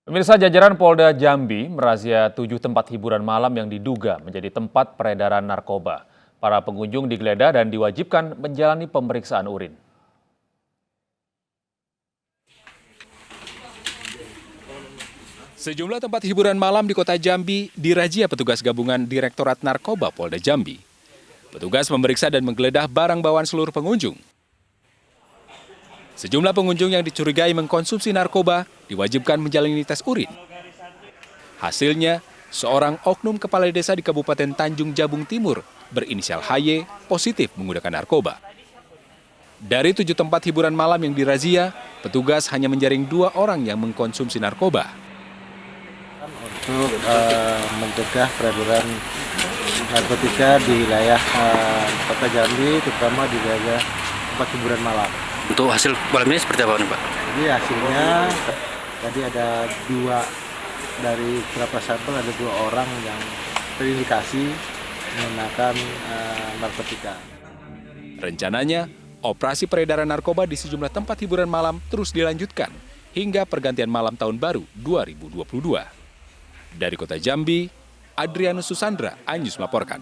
Pemirsa, jajaran Polda Jambi merazia 7 tempat hiburan malam yang diduga menjadi tempat peredaran narkoba. Para pengunjung digeledah dan diwajibkan menjalani pemeriksaan urin. Sejumlah tempat hiburan malam di kota Jambi dirazia petugas gabungan Direktorat Narkoba Polda Jambi. Petugas memeriksa dan menggeledah barang bawaan seluruh pengunjung. Sejumlah pengunjung yang dicurigai mengkonsumsi narkoba diwajibkan menjalani tes urin. Hasilnya, seorang oknum kepala desa di Kabupaten Tanjung Jabung Timur berinisial HY positif menggunakan narkoba. Dari 7 tempat hiburan malam yang dirazia, petugas hanya menjaring 2 orang yang mengkonsumsi narkoba. Untuk mencegah peredaran narkotika di wilayah kota Jambi, terutama di wilayah tempat hiburan malam. Untuk hasil malam ini seperti apa nih, Pak? Jadi hasilnya tadi ada 2 dari beberapa sampel, ada 2 orang yang terindikasi menggunakan narkotika. Rencananya, operasi peredaran narkoba di sejumlah tempat hiburan malam terus dilanjutkan hingga pergantian malam tahun baru 2022. Dari kota Jambi, Adrianus Susandra, iNews melaporkan.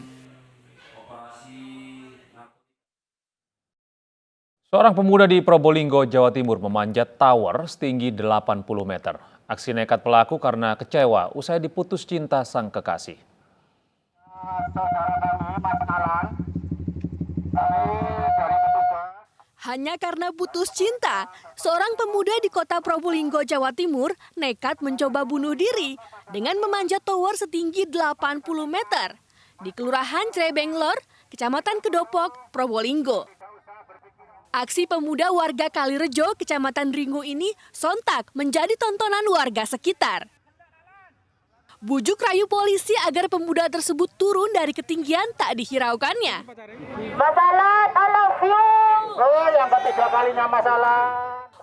Seorang pemuda di Probolinggo, Jawa Timur memanjat tower setinggi 80 meter. Aksi nekat pelaku karena kecewa usai diputus cinta sang kekasih. Hanya karena putus cinta, seorang pemuda di kota Probolinggo, Jawa Timur nekat mencoba bunuh diri dengan memanjat tower setinggi 80 meter di Kelurahan Cerebenglor, Kecamatan Kedopok, Probolinggo. Aksi pemuda warga Kalirejo, Kecamatan Ringu ini sontak menjadi tontonan warga sekitar. Bujuk rayu polisi agar pemuda tersebut turun dari ketinggian tak dihiraukannya. Masalah, I love you. Oh, yang ketiga kalinya masalah.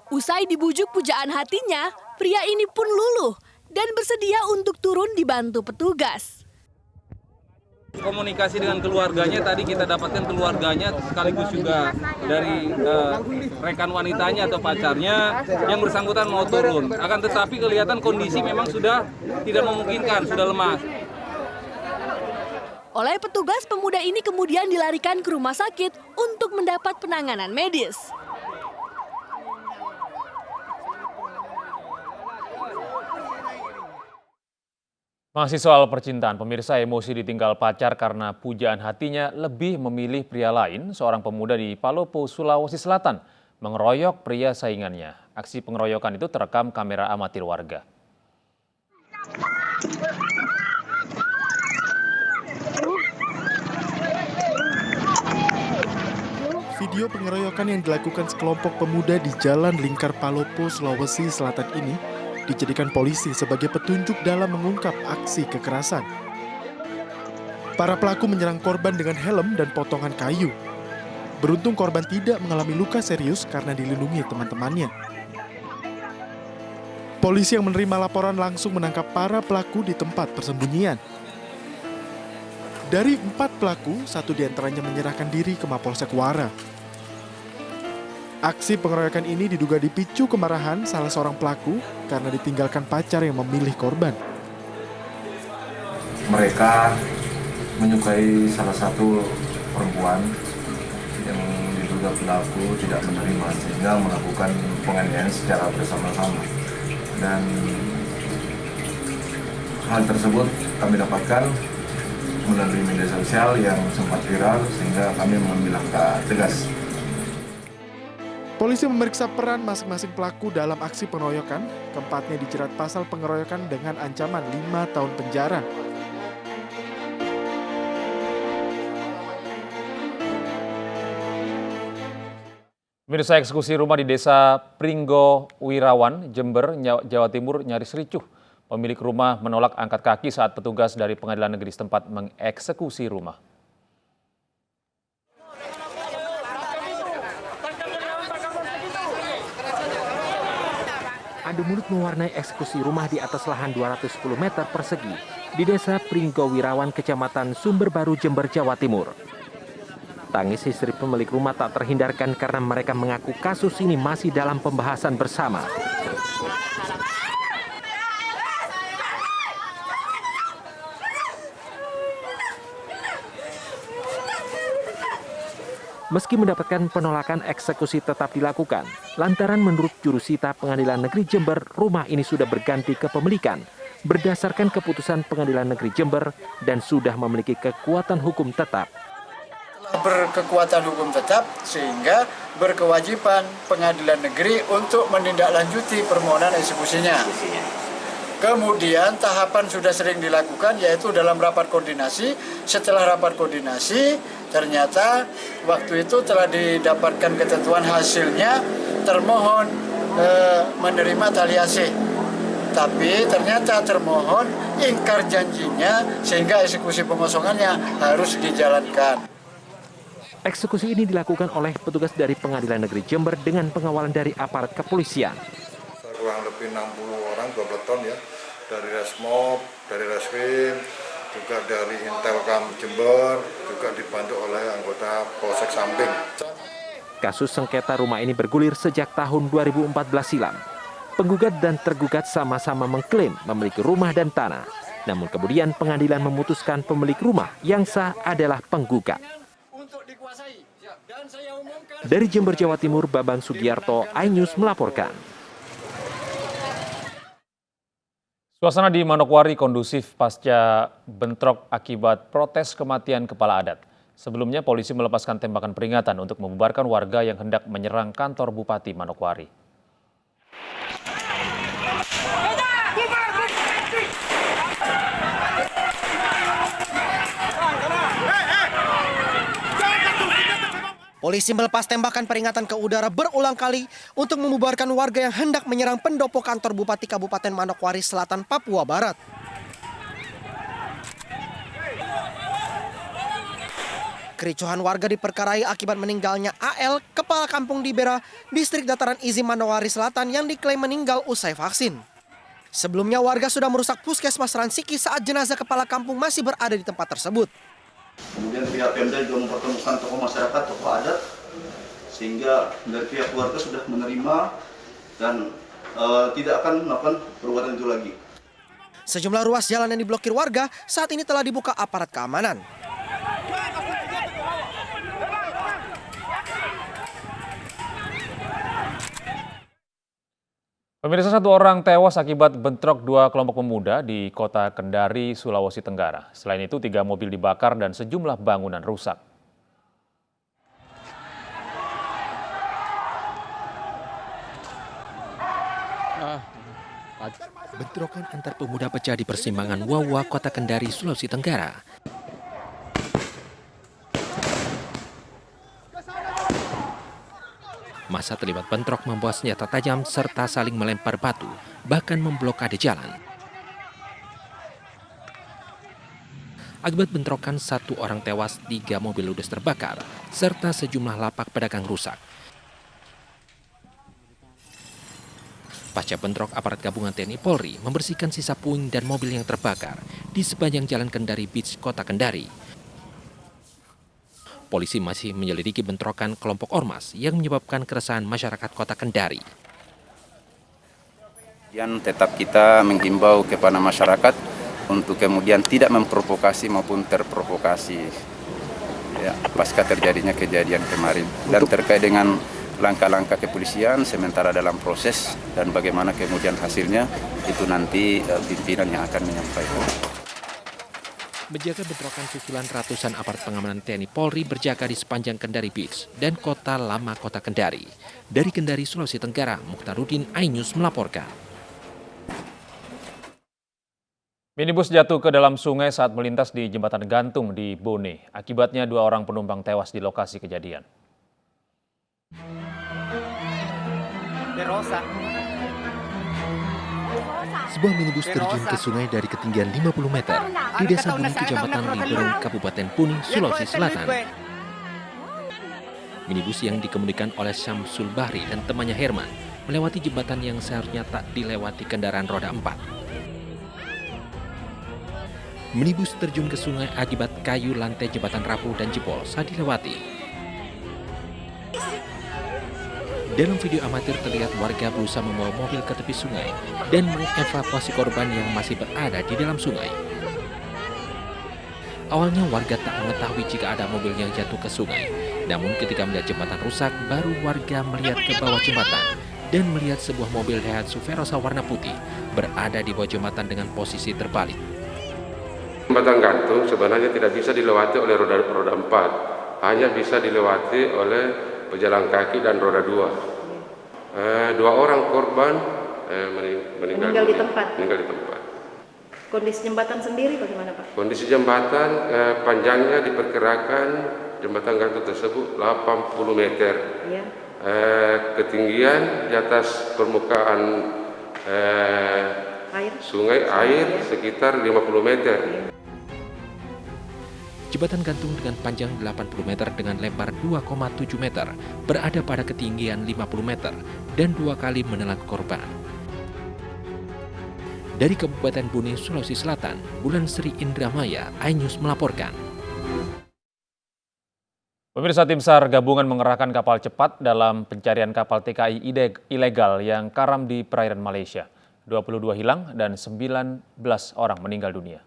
Usai dibujuk pujaan hatinya, pria ini pun luluh dan bersedia untuk turun dibantu petugas. Komunikasi dengan keluarganya, tadi kita dapatkan keluarganya sekaligus juga dari rekan wanitanya atau pacarnya yang bersangkutan mau turun. Akan tetapi kelihatan kondisi memang sudah tidak memungkinkan, sudah lemas. Oleh petugas, pemuda ini kemudian dilarikan ke rumah sakit untuk mendapat penanganan medis. Masih soal percintaan, pemirsa, emosi ditinggal pacar karena pujaan hatinya lebih memilih pria lain. Seorang pemuda di Palopo, Sulawesi Selatan mengeroyok pria saingannya. Aksi pengeroyokan itu terekam kamera amatir warga. Video pengeroyokan yang dilakukan sekelompok pemuda di Jalan Lingkar Palopo, Sulawesi Selatan ini dijadikan polisi sebagai petunjuk dalam mengungkap aksi kekerasan. Para pelaku menyerang korban dengan helm dan potongan kayu. Beruntung korban tidak mengalami luka serius karena dilindungi teman-temannya. Polisi yang menerima laporan langsung menangkap para pelaku di tempat persembunyian. Dari 4 pelaku, 1 diantaranya menyerahkan diri ke Mapolsek Wara. Aksi pengeroyokan ini diduga dipicu kemarahan salah seorang pelaku karena ditinggalkan pacar yang memilih korban. Mereka menyukai salah satu perempuan yang diduga pelaku tidak menerima sehingga melakukan penganiayaan secara bersama-sama. Dan hal tersebut kami dapatkan melalui media sosial yang sempat viral sehingga kami mengambil langkah tegas. Polisi memeriksa peran masing-masing pelaku dalam aksi pengeroyokan. Keempatnya dijerat pasal pengeroyokan dengan ancaman 5 tahun penjara. Pemirsa, eksekusi rumah di Desa Pringgo Wirawan, Jember, Jawa Timur nyaris ricuh. Pemilik rumah menolak angkat kaki saat petugas dari pengadilan negeri setempat mengeksekusi rumah. Adu mulut mewarnai eksekusi rumah di atas lahan 210 meter persegi di Desa Pringgo Wirawan, Kecamatan Sumberbaru, Jember, Jawa Timur. Tangis istri pemilik rumah tak terhindarkan karena mereka mengaku kasus ini masih dalam pembahasan bersama. Meski mendapatkan penolakan, eksekusi tetap dilakukan. Lantaran menurut jurusita Pengadilan Negeri Jember, rumah ini sudah berganti kepemilikan berdasarkan keputusan Pengadilan Negeri Jember dan sudah memiliki kekuatan hukum tetap. Berkekuatan hukum tetap sehingga berkewajiban Pengadilan Negeri untuk menindaklanjuti permohonan eksekusinya. Kemudian tahapan sudah sering dilakukan yaitu dalam rapat koordinasi. Setelah rapat koordinasi ternyata waktu itu telah didapatkan ketentuan hasilnya termohon menerima tali asih. Tapi ternyata termohon ingkar janjinya sehingga eksekusi pengosongannya harus dijalankan. Eksekusi ini dilakukan oleh petugas dari Pengadilan Negeri Jember dengan pengawalan dari aparat kepolisian. Kurang lebih 60 orang, 2 peleton ya, dari Resmob, dari Reskrim, juga dari Intelkam Jember, juga dibantu oleh anggota Polsek Samping. Kasus sengketa rumah ini bergulir sejak tahun 2014 silam. Penggugat dan tergugat sama-sama mengklaim memiliki rumah dan tanah. Namun kemudian pengadilan memutuskan pemilik rumah yang sah adalah penggugat. Dari Jember, Jawa Timur, Babang Sugiarto, iNews melaporkan. Suasana di Manokwari kondusif pasca bentrok akibat protes kematian kepala adat. Sebelumnya polisi melepaskan tembakan peringatan untuk membubarkan warga yang hendak menyerang kantor Bupati Manokwari. Polisi melepas tembakan peringatan ke udara berulang kali untuk membubarkan warga yang hendak menyerang pendopo kantor Bupati Kabupaten Manokwari Selatan, Papua Barat. Kericuhan warga diperkarai akibat meninggalnya AL, kepala kampung di Bera, distrik dataran Izim Manokwari Selatan yang diklaim meninggal usai vaksin. Sebelumnya warga sudah merusak puskesmas Ransiki saat jenazah kepala kampung masih berada di tempat tersebut. Kemudian pihak Pemda juga mempertemukan tokoh masyarakat, tokoh adat, sehingga dari pihak keluarga sudah menerima dan tidak akan melakukan perbuatan itu lagi. Sejumlah ruas jalan yang diblokir warga saat ini telah dibuka aparat keamanan. Pemirsa, 1 orang tewas akibat bentrok 2 kelompok pemuda di kota Kendari, Sulawesi Tenggara. Selain itu 3 mobil dibakar dan sejumlah bangunan rusak. Bentrokan antar pemuda pecah di persimpangan Wawa, kota Kendari, Sulawesi Tenggara. Massa terlibat bentrok membawa senjata tajam serta saling melempar batu, bahkan memblokade jalan. Akibat bentrokan 1 orang tewas, 3 mobil ludes terbakar, serta sejumlah lapak pedagang rusak. Pasca bentrok, aparat gabungan TNI Polri membersihkan sisa puing dan mobil yang terbakar di sepanjang Jalan Kendari Beach, kota Kendari. Polisi masih menyelidiki bentrokan kelompok ormas yang menyebabkan keresahan masyarakat kota Kendari. Kemudian tetap kita menghimbau kepada masyarakat untuk kemudian tidak memprovokasi maupun terprovokasi ya, pasca terjadinya kejadian kemarin. Dan terkait dengan langkah-langkah kepolisian sementara dalam proses dan bagaimana kemudian hasilnya itu nanti pimpinan yang akan menyampaikan. Menjaga bentrokan susulan, ratusan aparat pengamanan TNI Polri berjaga di sepanjang Kendari Beach dan kota lama kota Kendari. Dari Kendari, Sulawesi Tenggara, Mukhtaruddin, iNews melaporkan. Minibus jatuh ke dalam sungai saat melintas di jembatan gantung di Bone. Akibatnya 2 orang penumpang tewas di lokasi kejadian. Sebuah minibus terjun ke sungai dari ketinggian 50 meter di Desa Buni, Kecamatan Liberung, Kabupaten Puni, Sulawesi Selatan. Minibus yang dikemudikan oleh Syamsul Bahri dan temannya Herman melewati jembatan yang seharusnya tak dilewati kendaraan roda 4. Minibus terjun ke sungai akibat kayu lantai jembatan rapuh dan jebol saat dilewati. Dalam video amatir terlihat warga berusaha membawa mobil ke tepi sungai dan mengevakuasi korban yang masih berada di dalam sungai. Awalnya warga tak mengetahui jika ada mobil yang jatuh ke sungai. Namun ketika melihat jembatan rusak, baru warga melihat ke bawah jembatan dan melihat sebuah mobil Daihatsu Verosa warna putih berada di bawah jembatan dengan posisi terbalik. Jembatan gantung sebenarnya tidak bisa dilewati oleh roda 4, hanya bisa dilewati oleh pejalan kaki dan roda 2. 2 orang korban meninggal di tempat. Kondisi jembatan sendiri bagaimana, Pak? Kondisi jembatan panjangnya diperkirakan jembatan gantung tersebut 80 meter. Ya. Ketinggian di atas permukaan sungai air sekitar 50 meter. Jembatan gantung dengan panjang 80 meter dengan lebar 2,7 meter berada pada ketinggian 50 meter dan 2 kali menelan korban. Dari Kabupaten Bone, Sulawesi Selatan, Bulan Sri Indramaya, iNews melaporkan. Pemirsa, tim SAR gabungan mengerahkan kapal cepat dalam pencarian kapal TKI ilegal yang karam di perairan Malaysia. 22 hilang dan 19 orang meninggal dunia.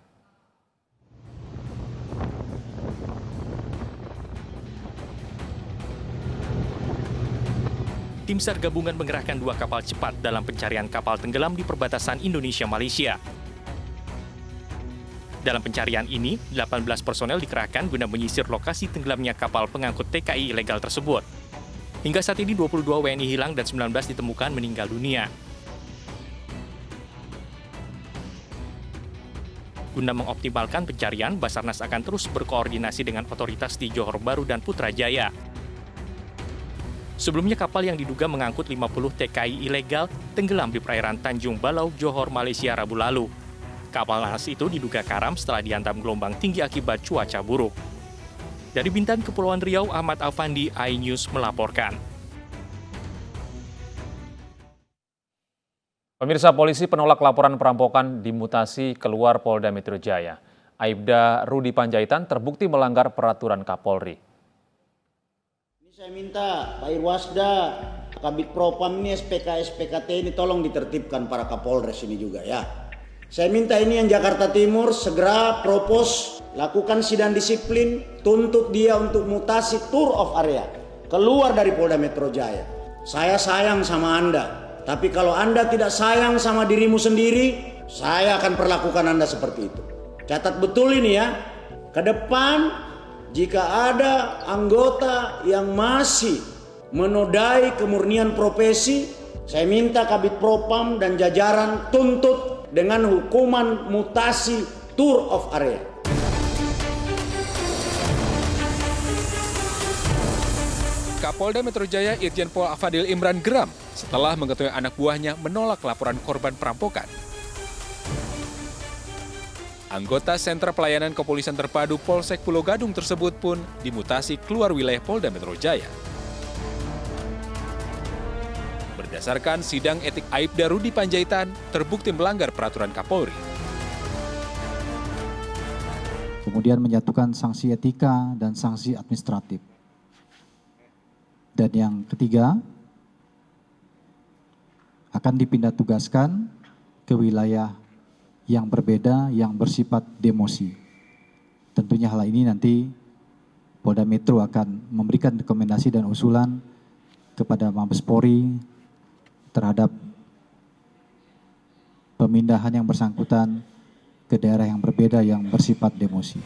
Tim SAR gabungan mengerahkan 2 kapal cepat dalam pencarian kapal tenggelam di perbatasan Indonesia-Malaysia. Dalam pencarian ini, 18 personel dikerahkan guna menyisir lokasi tenggelamnya kapal pengangkut TKI ilegal tersebut. Hingga saat ini 22 WNI hilang dan 19 ditemukan meninggal dunia. Guna mengoptimalkan pencarian, Basarnas akan terus berkoordinasi dengan otoritas di Johor Bahru dan Putrajaya. Sebelumnya kapal yang diduga mengangkut 50 TKI ilegal tenggelam di perairan Tanjung Balau, Johor, Malaysia Rabu lalu. Kapal naas itu diduga karam setelah dihantam gelombang tinggi akibat cuaca buruk. Dari Bintan, Kepulauan Riau, Ahmad Afandi, iNews melaporkan. Pemirsa, polisi penolak laporan perampokan dimutasi keluar Polda Metro Jaya. Aibda Rudi Panjaitan terbukti melanggar peraturan Kapolri. Ini saya minta Pak Irwasda, Kabid Propam ini SPK-SPKT ini tolong ditertibkan para Kapolres ini juga ya. Saya minta ini yang Jakarta Timur segera propos, lakukan sidang disiplin, tuntut dia untuk mutasi tour of area, keluar dari Polda Metro Jaya. Saya sayang sama Anda, tapi kalau Anda tidak sayang sama dirimu sendiri, saya akan perlakukan Anda seperti itu. Catat betul ini ya, ke depan jika ada anggota yang masih menodai kemurnian profesi, saya minta Kabid Propam dan jajaran tuntut dengan hukuman mutasi tour of area. Kapolda Metro Jaya Irjen Pol Afadil Imran geram setelah mengetahui anak buahnya menolak laporan korban perampokan. Anggota Sentra Pelayanan Kepolisian Terpadu Polsek Pulau Gadung tersebut pun dimutasi keluar wilayah Polda Metro Jaya. Berdasarkan sidang etik Aibda Rudi Panjaitan, terbukti melanggar peraturan Kapolri. Kemudian menyatukan sanksi etika dan sanksi administratif. Dan yang ketiga, akan dipindah tugaskan ke wilayah yang berbeda yang bersifat demosi. Tentunya hal ini nanti Polda Metro akan memberikan rekomendasi dan usulan kepada Mabes Polri terhadap pemindahan yang bersangkutan ke daerah yang berbeda yang bersifat demosi.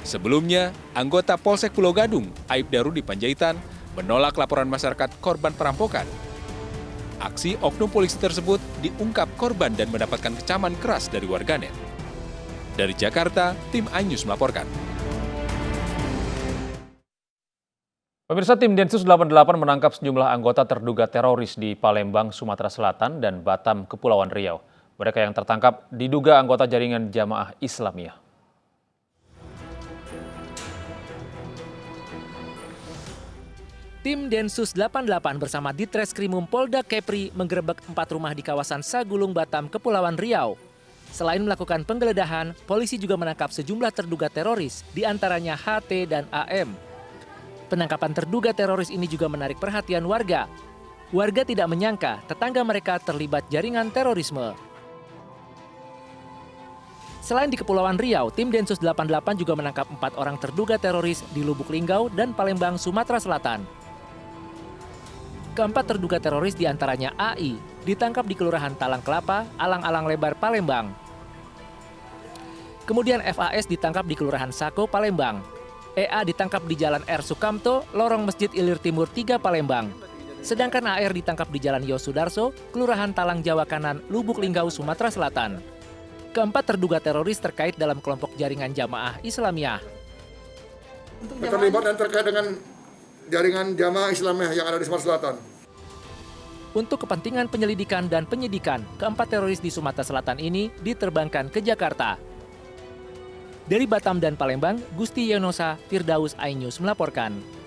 Sebelumnya, anggota Polsek Pulau Gadung, Aibda Rudi Panjaitan, menolak laporan masyarakat korban perampokan. Aksi oknum polisi tersebut diungkap korban dan mendapatkan kecaman keras dari warganet. Dari Jakarta, tim iNews melaporkan. Pemirsa, tim Densus 88 menangkap sejumlah anggota terduga teroris di Palembang, Sumatera Selatan dan Batam, Kepulauan Riau. Mereka yang tertangkap diduga anggota jaringan Jamaah Islamiyah. Tim Densus 88 bersama Ditreskrimum Polda Kepri menggerebek 4 rumah di kawasan Sagulung, Batam, Kepulauan Riau. Selain melakukan penggeledahan, polisi juga menangkap sejumlah terduga teroris, diantaranya HT dan AM. Penangkapan terduga teroris ini juga menarik perhatian warga. Warga tidak menyangka tetangga mereka terlibat jaringan terorisme. Selain di Kepulauan Riau, tim Densus 88 juga menangkap 4 orang terduga teroris di Lubuk Linggau dan Palembang, Sumatera Selatan. Keempat terduga teroris diantaranya AI, ditangkap di Kelurahan Talang Kelapa, Alang-Alang Lebar, Palembang. Kemudian FAS ditangkap di Kelurahan Sako, Palembang. EA ditangkap di Jalan R. Sukamto, Lorong Masjid Ilir Timur 3, Palembang. Sedangkan AR ditangkap di Jalan Yosudarso, Kelurahan Talang Jawa Kanan, Lubuk Linggau, Sumatera Selatan. Keempat terduga teroris terkait dalam kelompok jaringan Jamaah Islamiyah. Terlibat dan terkait dengan jaringan Jamaah Islamiyah yang ada di Sumatera Selatan. Untuk kepentingan penyelidikan dan penyidikan, keempat teroris di Sumatera Selatan ini diterbangkan ke Jakarta. Dari Batam dan Palembang, Gusti Yonosa, Firdaus iNews melaporkan.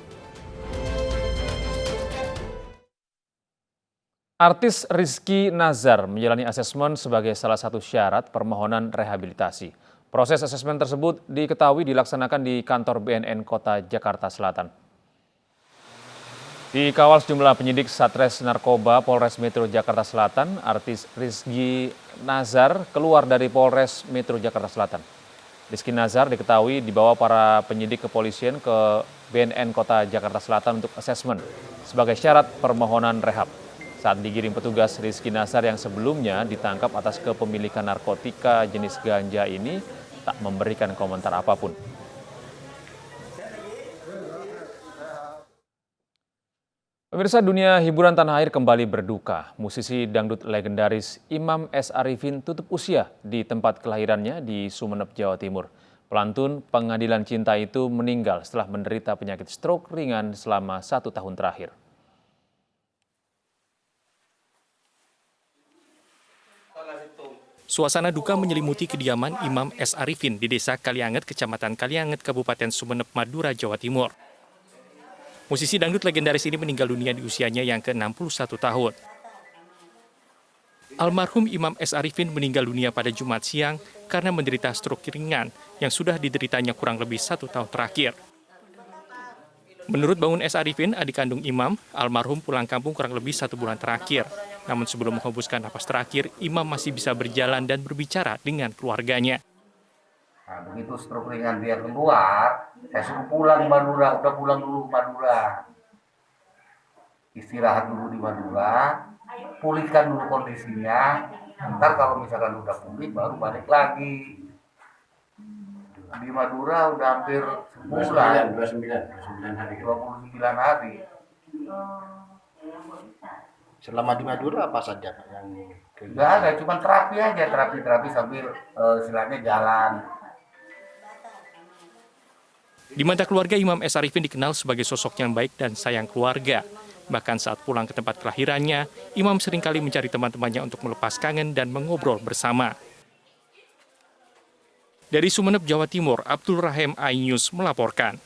Artis Rizky Nazar menjalani asesmen sebagai salah satu syarat permohonan rehabilitasi. Proses asesmen tersebut diketahui dilaksanakan di kantor BNN Kota Jakarta Selatan. Dikawal sejumlah penyidik Satres Narkoba Polres Metro Jakarta Selatan, artis Rizky Nazar keluar dari Polres Metro Jakarta Selatan. Rizky Nazar diketahui dibawa para penyidik kepolisian ke BNN Kota Jakarta Selatan untuk asesmen sebagai syarat permohonan rehab. Saat digiring petugas, Rizky Nazar yang sebelumnya ditangkap atas kepemilikan narkotika jenis ganja ini tak memberikan komentar apapun. Pemirsa, dunia hiburan tanah air kembali berduka. Musisi dangdut legendaris Imam S. Arifin tutup usia di tempat kelahirannya di Sumeneb, Jawa Timur. Pelantun Pengadilan Cinta itu meninggal setelah menderita penyakit stroke ringan selama 1 tahun terakhir. Suasana duka menyelimuti kediaman Imam S. Arifin di Desa Kalianget, Kecamatan Kalianget, Kabupaten Sumeneb, Madura, Jawa Timur. Musisi dangdut legendaris ini meninggal dunia di usianya yang ke-61 tahun. Almarhum Imam S. Arifin meninggal dunia pada Jumat siang karena menderita stroke ringan yang sudah dideritanya kurang lebih 1 tahun terakhir. Menurut Bangun S. Arifin, adik kandung Imam, almarhum pulang kampung kurang lebih 1 bulan terakhir. Namun sebelum menghembuskan napas terakhir, Imam masih bisa berjalan dan berbicara dengan keluarganya. Nah, begitu stroke ringan dia keluar, saya suruh pulang Madura, udah pulang dulu Madura. Istirahat dulu di Madura, pulihkan dulu kondisinya, ntar kalau misalkan udah pulih baru balik lagi. Di Madura udah hampir sebulan, 29 hari. Selama di Madura apa saja yang Enggak ada, cuma terapi aja, terapi sambil istilahnya jalan. Di mata keluarga, Imam S. Arifin dikenal sebagai sosok yang baik dan sayang keluarga. Bahkan saat pulang ke tempat kelahirannya, Imam seringkali mencari teman-temannya untuk melepas kangen dan mengobrol bersama. Dari Sumeneb, Jawa Timur, Abdul Rahim iNews melaporkan.